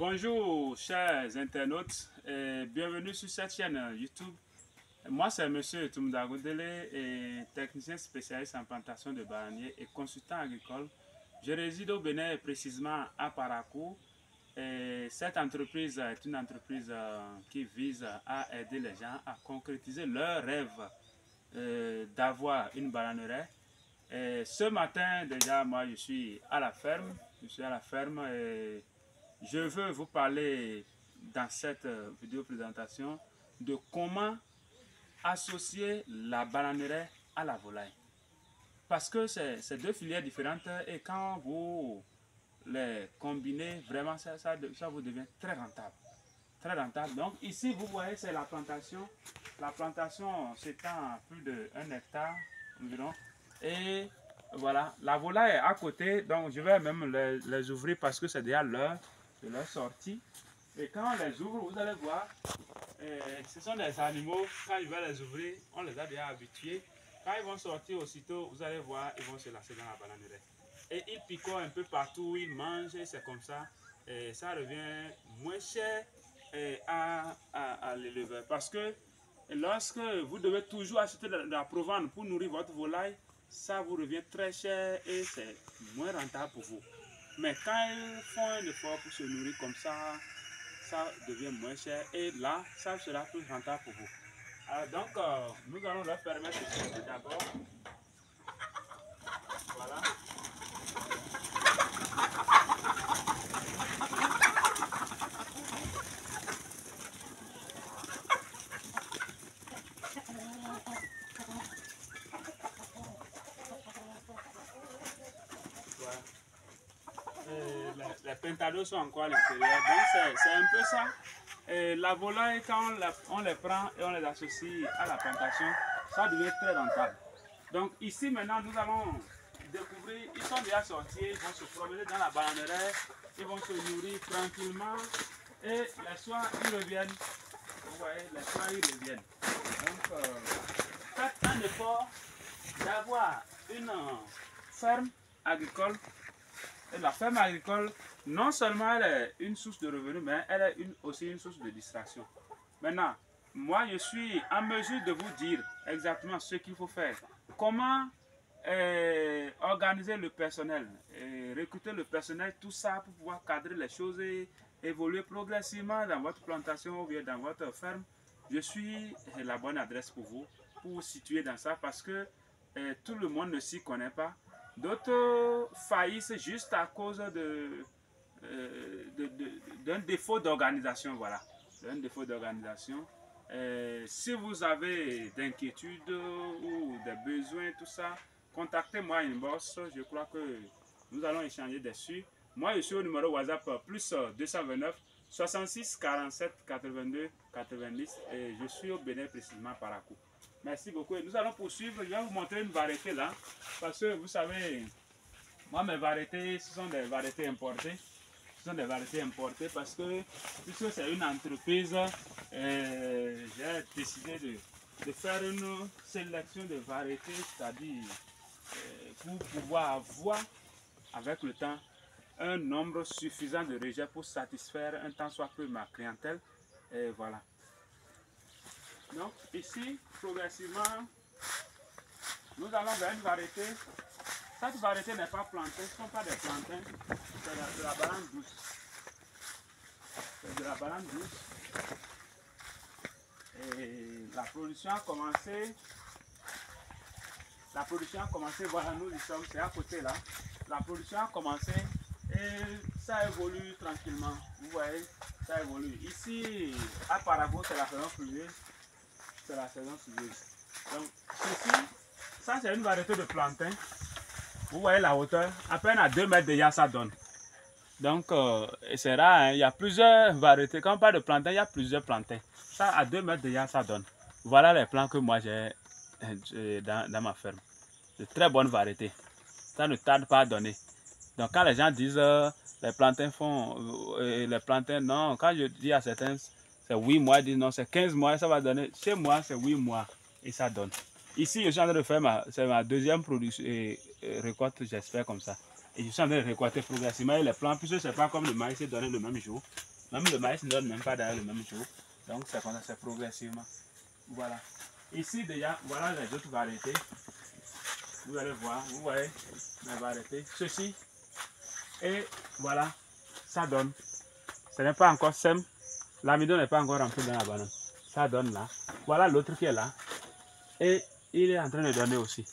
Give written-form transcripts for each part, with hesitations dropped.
Bonjour chers internautes et bienvenue sur cette chaîne YouTube. Moi c'est Monsieur Toumda Goudele et technicien spécialiste en plantation de bananiers et consultant agricole. Je réside au Bénin et précisément à Parakou. Et cette entreprise est une entreprise qui vise à aider les gens à concrétiser leur rêve d'avoir une bananeraie. Et ce matin déjà moi je suis à la ferme. Et je veux vous parler dans cette vidéo présentation de comment associer la bananeraie à la volaille. Parce que c'est deux filières différentes et quand vous les combinez, vraiment ça vous devient très rentable. Très rentable. Donc ici vous voyez c'est la plantation. La plantation s'étend à plus de 1 hectare environ. Et voilà, la volaille est à côté. Donc je vais même les ouvrir parce que c'est déjà l'heure de leur sortie. Et quand on les ouvre, vous allez voir, ce sont des animaux, quand je vais les ouvrir, on les a déjà habitués. Quand ils vont sortir aussitôt, vous allez voir, ils vont se lasser dans la bananeraie. Et ils picorent un peu partout, ils mangent, c'est comme ça. Et ça revient moins cher à l'éleveur. Parce que lorsque vous devez toujours acheter de la provende pour nourrir votre volaille, ça vous revient très cher et c'est moins rentable pour vous. Mais quand ils font un effort pour se nourrir comme ça, ça devient moins cher et là, ça sera plus rentable pour vous. Alors donc, nous allons leur permettre de sortir d'abord. Voilà. Les pentados sont encore à l'intérieur, donc c'est un peu ça. Et la volaille, quand on les prend et on les associe à la plantation, ça devient très rentable. Donc ici maintenant nous allons découvrir, ils sont déjà sortis, ils vont se promener dans la bananeraie, ils vont se nourrir tranquillement et les soirs ils reviennent. Vous voyez, les soirs ils reviennent. Donc faites un effort d'avoir une ferme agricole. Et la ferme agricole, non seulement elle est une source de revenus, mais elle est aussi une source de distraction. Maintenant, moi je suis en mesure de vous dire exactement ce qu'il faut faire. Comment organiser le personnel, recruter le personnel, tout ça pour pouvoir cadrer les choses et évoluer progressivement dans votre plantation ou bien dans votre ferme. Je suis la bonne adresse pour vous situer dans ça parce que tout le monde ne s'y connaît pas. D'autres faillissent juste à cause d'un défaut d'organisation. Voilà, d'un défaut d'organisation. Si vous avez d'inquiétudes ou des besoins, tout ça, contactez-moi inbox. Je crois que nous allons échanger dessus. Moi, je suis au numéro WhatsApp plus 229 66 47 82 90 et je suis au Bénin précisément Parakou. Merci beaucoup. Et nous allons poursuivre. Je vais vous montrer une variété là. Parce que vous savez, moi mes variétés, ce sont des variétés importées. Ce sont des variétés importées parce que puisque c'est une entreprise, j'ai décidé de faire une sélection de variétés, c'est-à-dire pour pouvoir avoir avec le temps un nombre suffisant de rejets pour satisfaire un tant soit peu ma clientèle. Et voilà. Donc ici, progressivement, nous allons vers une variété. Cette variété n'est pas plantée, ce ne sont pas des plantains, c'est de la banane douce. C'est de la banane douce. Et la production a commencé. Voilà, nous y sommes, c'est à côté là. La production a commencé et ça évolue tranquillement. Vous voyez, ça évolue. Ici, à Parakou, c'est la saison pluvieuse. C'est la saison pluvieuse. Donc, ceci, ça c'est une variété de plantain. Vous voyez la hauteur, à peine à 2 mètres déjà ça donne. Donc, c'est rare, hein? Il y a plusieurs variétés. Quand on parle de plantain, il y a plusieurs plantains. Ça, à 2 mètres déjà ça donne. Voilà les plants que moi j'ai dans ma ferme. De très bonnes variétés. Ça ne tarde pas à donner. Donc, quand les gens disent les plantains les plantains, non, quand je dis à certains, c'est 8 mois, ils disent non, c'est 15 mois, ça va donner. Chez moi, c'est 8 mois et ça donne. Ici, je suis en train de faire ma deuxième production et récolte, j'espère comme ça. Et je suis en train de récolter progressivement. Et les plants, puisque ce n'est pas comme le maïs est donné le même jour. Même le maïs ne donne même pas d'ailleurs le même jour. Donc c'est comme ça, c'est progressivement. Voilà. Ici déjà, voilà les autres variétés. Vous allez voir, vous voyez les variétés. Ceci. Et voilà, ça donne. Ce n'est pas encore sème. L'amidon n'est pas encore rentré dans la banane. Ça donne là. Voilà l'autre qui est là. Et il est en train de donner aussi.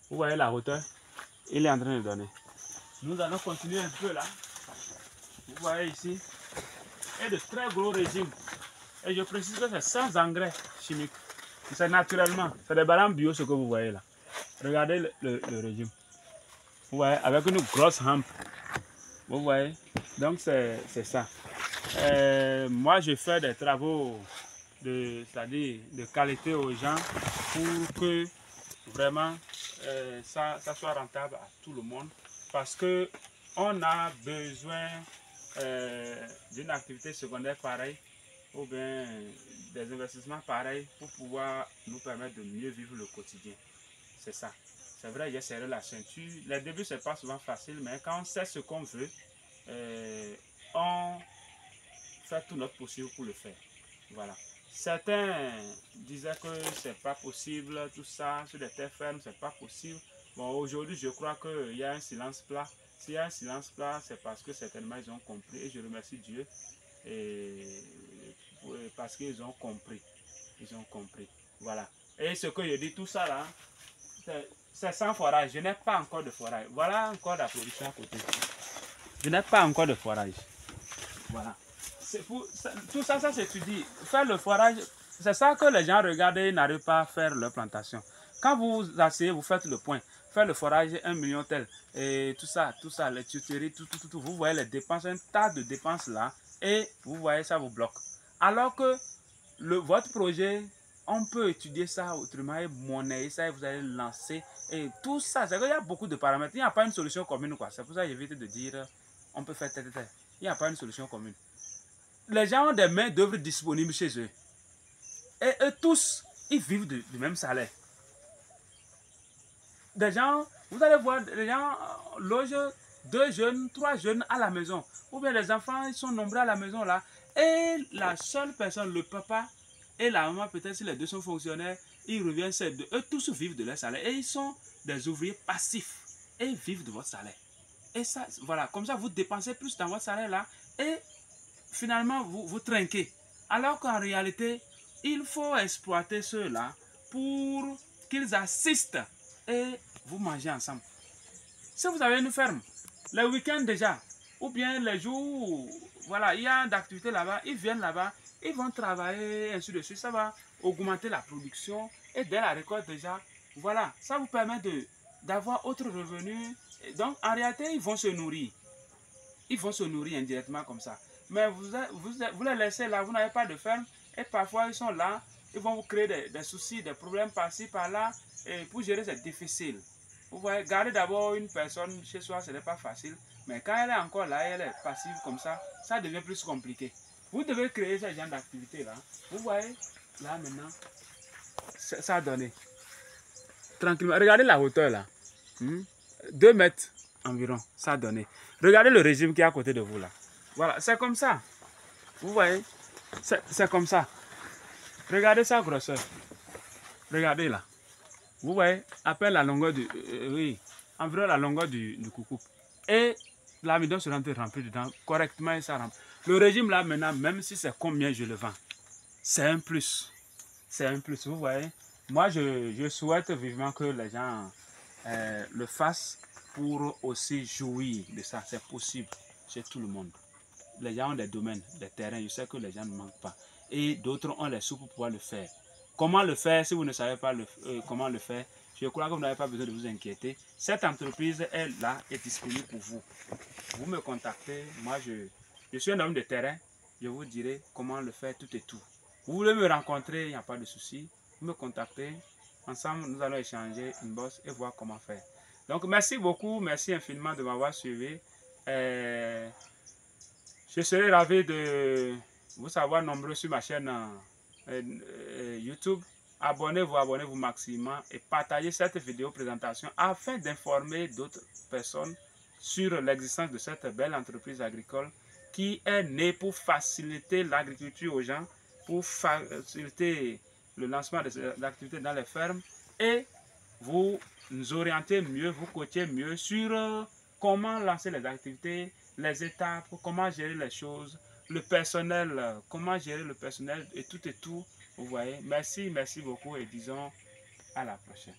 Vous voyez la hauteur? Il est en train de donner. Nous allons continuer un peu là. Vous voyez ici. Et de très gros régimes. Et je précise que c'est sans engrais chimiques. C'est naturellement. C'est des bananes bio ce que vous voyez là. Regardez le régime. Vous voyez, avec une grosse hampe. Vous voyez. Donc c'est ça. Moi je fais des travaux c'est-à-dire de qualité aux gens pour que vraiment ça soit rentable à tout le monde. Parce que on a besoin d'une activité secondaire pareille ou bien des investissements pareils pour pouvoir nous permettre de mieux vivre le quotidien. C'est ça. C'est vrai, j'ai serré la ceinture. Les débuts, c'est pas souvent facile, mais quand on sait ce qu'on veut, on fait tout notre possible pour le faire. Voilà. Certains disaient que c'est pas possible, tout ça, sur des terres fermes, c'est pas possible. Bon, aujourd'hui, je crois qu'il y a un silence plat. S'il y a un silence plat, c'est parce que certainement ils ont compris. Et je remercie Dieu parce qu'ils ont compris. Ils ont compris. Voilà. Et ce que je dis, tout ça là, c'est sans forage. Je n'ai pas encore de forage. Voilà encore la production à côté. Je n'ai pas encore de forage. Voilà. Tout ça, ça s'étudie. Faire le forage, c'est ça que les gens regardent et n'arrivent pas à faire leur plantation. Quand vous vous asseyez, vous faites le point. Faire le forage, 1 million tel. Et tout ça, les tuteries, tout. Vous voyez les dépenses, un tas de dépenses là. Et vous voyez, ça vous bloque. Alors que votre projet, on peut étudier ça autrement et monnayer ça et vous allez lancer. Et tout ça, c'est qu'il y a beaucoup de paramètres. Il n'y a pas une solution commune, quoi. C'est pour ça que j'évite de dire on peut faire tel. Il n'y a pas une solution commune. Les gens ont des mains d'œuvre disponibles chez eux. Et eux tous, ils vivent du même salaire. Des gens, vous allez voir, les gens logent 2 jeunes, 3 jeunes à la maison. Ou bien les enfants, ils sont nombreux à la maison là. Et la seule personne, le papa et la maman, peut-être si les deux sont fonctionnaires, ils reviennent, eux tous vivent de leur salaire. Et ils sont des ouvriers passifs. Et ils vivent de votre salaire. Et ça, voilà, comme ça, vous dépensez plus dans votre salaire là. Et finalement, vous trinquez. Alors qu'en réalité, il faut exploiter ceux-là pour qu'ils assistent et vous mangez ensemble. Si vous avez une ferme, les week-ends déjà, ou bien les jours où voilà, il y a d'activités là-bas, ils viennent là-bas, ils vont travailler, ainsi de suite. Ça va augmenter la production et dès la récolte déjà, voilà, ça vous permet d'avoir autre revenu. Donc en réalité, ils vont se nourrir. Ils vont se nourrir indirectement comme ça. Mais vous les laissez là, vous n'avez pas de ferme et parfois ils sont là, ils vont vous créer des soucis, des problèmes par-ci, par-là. Et pour gérer, c'est difficile. Vous voyez, garder d'abord une personne chez soi, ce n'est pas facile. Mais quand elle est encore là, elle est passive comme ça devient plus compliqué. Vous devez créer ce genre d'activité-là. Vous voyez, là maintenant, ça a donné. Tranquillement. Regardez la hauteur là. 2 mètres environ, ça a donné. Regardez le régime qui est à côté de vous là. Voilà, c'est comme ça. Vous voyez, c'est comme ça. Regardez sa grosseur. Regardez là. Vous voyez, à peine la longueur du... oui, environ la longueur du coucou. Et l'amidon se remplit dedans correctement et ça rentre. Le régime là maintenant, même si c'est combien je le vends, c'est un plus. C'est un plus, vous voyez. Moi, je souhaite vivement que les gens le fassent pour aussi jouir de ça. C'est possible chez tout le monde. Les gens ont des domaines, des terrains. Je sais que les gens ne manquent pas. Et d'autres ont les sous pour pouvoir le faire. Comment le faire? Si vous ne savez pas comment le faire, je crois que vous n'avez pas besoin de vous inquiéter. Cette entreprise est là, est disponible pour vous. Vous me contactez. Moi, je suis un homme de terrain. Je vous dirai comment le faire, tout et tout. Vous voulez me rencontrer, il n'y a pas de souci. Vous me contactez. Ensemble, nous allons échanger une bosse et voir comment faire. Donc, merci beaucoup. Merci infiniment de m'avoir suivi. Je serai ravi de vous savoir nombreux sur ma chaîne YouTube. Abonnez-vous maximum et partagez cette vidéo présentation afin d'informer d'autres personnes sur l'existence de cette belle entreprise agricole qui est née pour faciliter l'agriculture aux gens, pour faciliter le lancement de l'activité dans les fermes et vous orienter mieux, vous coacher mieux sur comment lancer les activités, les étapes, comment gérer les choses, le personnel, comment gérer le personnel et tout, vous voyez. Merci beaucoup et disons à la prochaine.